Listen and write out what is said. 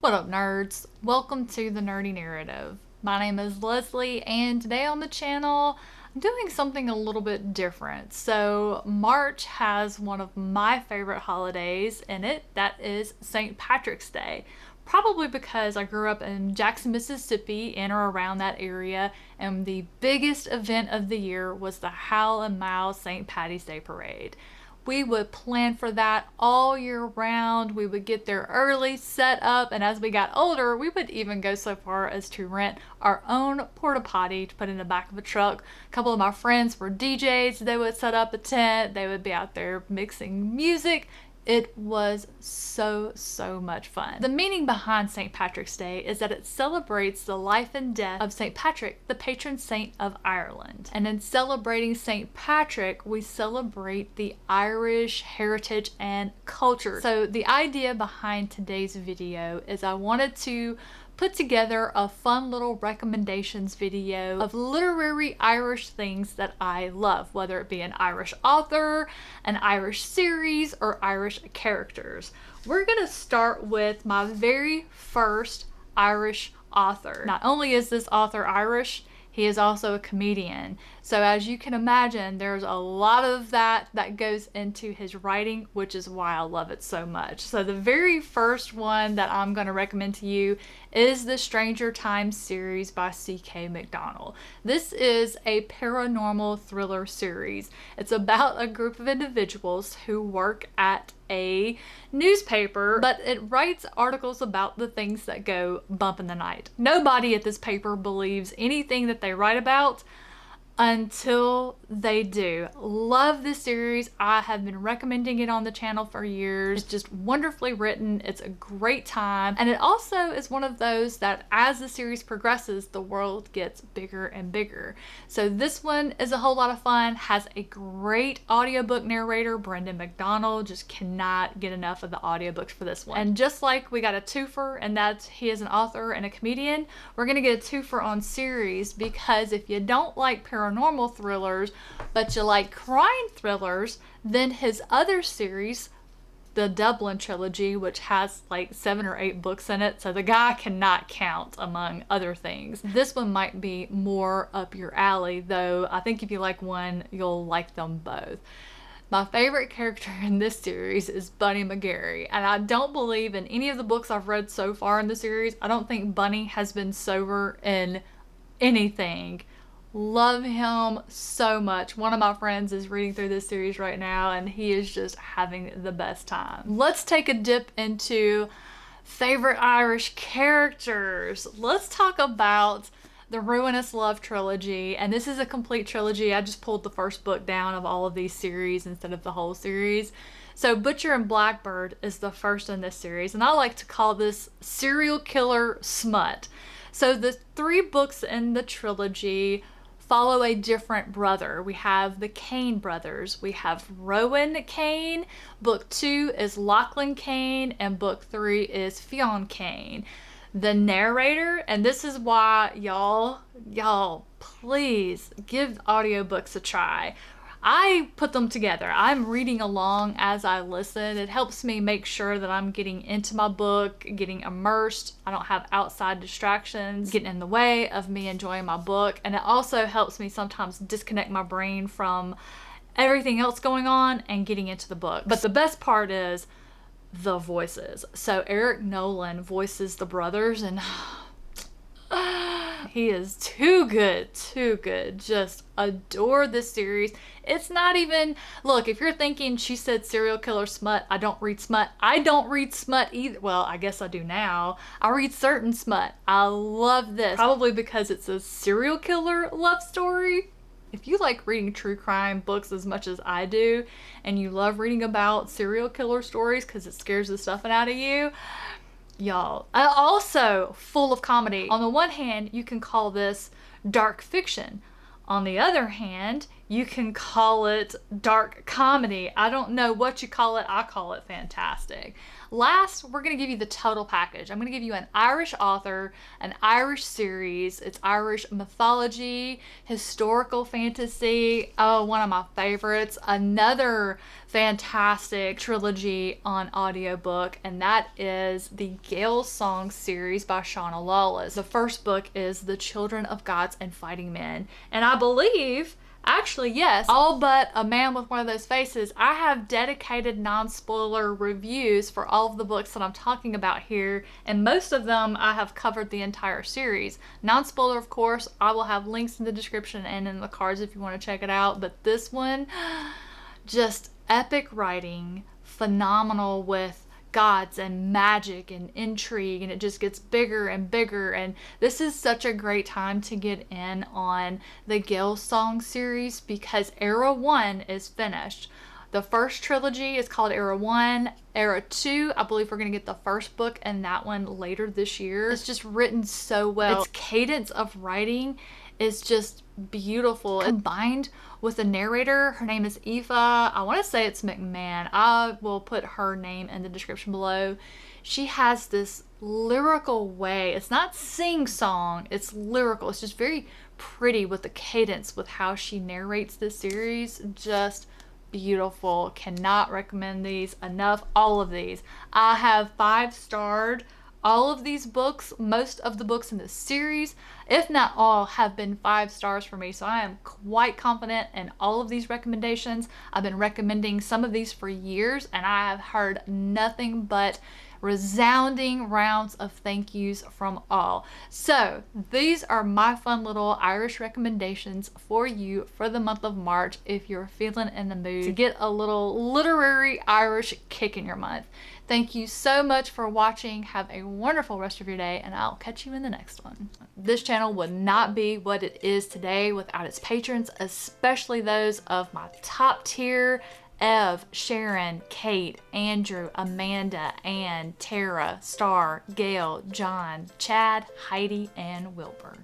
What up, nerds? Welcome to the Nerdy Narrative. My name is Leslie, and today on the channel, I'm doing something a little bit different. So, March has one of my favorite holidays in it, that is St. Patrick's Day. Probably because I grew up in Jackson, Mississippi, in or around that area, and the biggest event of the year was the Howl and Mile St. Paddy's Day Parade. We would plan for that all year round. We would get there early, set up, and as we got older, we would even go so far as to rent our own porta potty to put in the back of a truck. A couple of my friends were DJs. They would set up a tent. They would be out there mixing music. It was so much fun. The meaning behind St. Patrick's Day is that it celebrates the life and death of St. Patrick, the patron saint of Ireland. And in celebrating St. Patrick, we celebrate the Irish heritage and culture. So the idea behind today's video is I wanted to put together a fun little recommendations video of literary Irish things that I love, whether it be an Irish author, an Irish series, or Irish characters. We're gonna start with my very first Irish author. Not only is this author Irish, he is also a comedian. So as you can imagine, there's a lot of that goes into his writing, which is why I love it so much. So the very first one that I'm going to recommend to you is the Stranger Times series by C.K. McDonald. This is a paranormal thriller series. It's about a group of individuals who work at a newspaper, but it writes articles about the things that go bump in the night. Nobody at this paper believes anything that they write about until they do. Love this series. I have been recommending it on the channel for years. It's just wonderfully written. It's a great time. And it also is one of those that as the series progresses, the world gets bigger and bigger. So this one is a whole lot of fun, has a great audiobook narrator, Brendan McDonald. Just cannot get enough of the audiobooks for this one. And just like we got a twofer, and that's he is an author and a comedian, we're gonna get a twofer on series, because if you don't like paranormal thrillers, but you like crime thrillers, then his other series, the Dublin trilogy, which has like 7 or 8 books in it, so the guy cannot count among other things. This one might be more up your alley, though I think if you like one, you'll like them both. My favorite character in this series is Bunny McGarry, and I don't believe in any of the books I've read so far in the series, I don't think Bunny has been sober in anything. Love him so much. One of my friends is reading through this series right now, and he is just having the best time. Let's take a dip into favorite Irish characters. Let's talk about the Ruinous Love trilogy, and this is a complete trilogy. I just pulled the first book down of all of these series instead of the whole series. So Butcher and Blackbird is the first in this series, and I like to call this serial killer smut. So the 3 books in the trilogy follow a different brother. We have the Kane brothers. We have Rowan Kane. Book 2 is Lachlan Kane, and book 3 is Fionn Kane. The narrator, and this is why y'all please give audiobooks a try. I put them together. I'm reading along as I listen. It helps me make sure that I'm getting into my book, getting immersed. I don't have outside distractions getting in the way of me enjoying my book. And it also helps me sometimes disconnect my brain from everything else going on and getting into the book. But the best part is the voices. So Eric Nolan voices the brothers, and he is too good. Just adore this series. It's not even, look, if you're thinking she said serial killer smut, I don't read smut. I don't read smut either. Well, I guess I do now. I read certain smut. I love this. Probably because it's a serial killer love story. If you like reading true crime books as much as I do, and you love reading about serial killer stories because it scares the stuffing out of you, y'all. Also full of comedy. On the one hand, you can call this dark fiction. On the other hand, you can call it dark comedy. I don't know what you call it. I call it fantastic. Last, we're going to give you the total package. I'm going to give you an Irish author, an Irish series. It's Irish mythology, historical fantasy. Oh, one of my favorites. Another fantastic trilogy on audiobook, and that is the Gale Song series by Shauna Lawless. The first book is The Children of Gods and Fighting Men, and I believe, actually, yes, all but A Man with One of Those Faces, I have dedicated non-spoiler reviews for all of the books that I'm talking about here, and most of them I have covered the entire series. Non-spoiler, of course, I will have links in the description and in the cards if you want to check it out, but this one, just epic writing, phenomenal with gods and magic and intrigue, and it just gets bigger and bigger. And this is such a great time to get in on the Gale Song series because Era 1 is finished. The first trilogy is called Era 1. Era 2, I believe we're going to get the first book and that one later this year. It's just written so well. Its cadence of writing is just beautiful. Combined with the narrator, her name is Aoife, I want to say it's McMahon. I will put her name in the description below. She has this lyrical way. It's not sing-song, it's lyrical. It's just very pretty with the cadence with how she narrates this series. Just beautiful. Cannot recommend these enough. All of these. I have 5-starred all of these books. Most of the books in this series, if not all, have been 5 stars for me. So I am quite confident in all of these recommendations. I've been recommending some of these for years and I have heard nothing but resounding rounds of thank yous from all. So these are my fun little Irish recommendations for you for the month of March if you're feeling in the mood to get a little literary Irish kick in your month. Thank you so much for watching. Have a wonderful rest of your day, and I'll catch you in the next one. This channel would not be what it is today without its patrons, especially those of my top tier: Ev, Sharon, Kate, Andrew, Amanda, Ann, Tara, Star, Gail, John, Chad, Heidi, and Wilbur.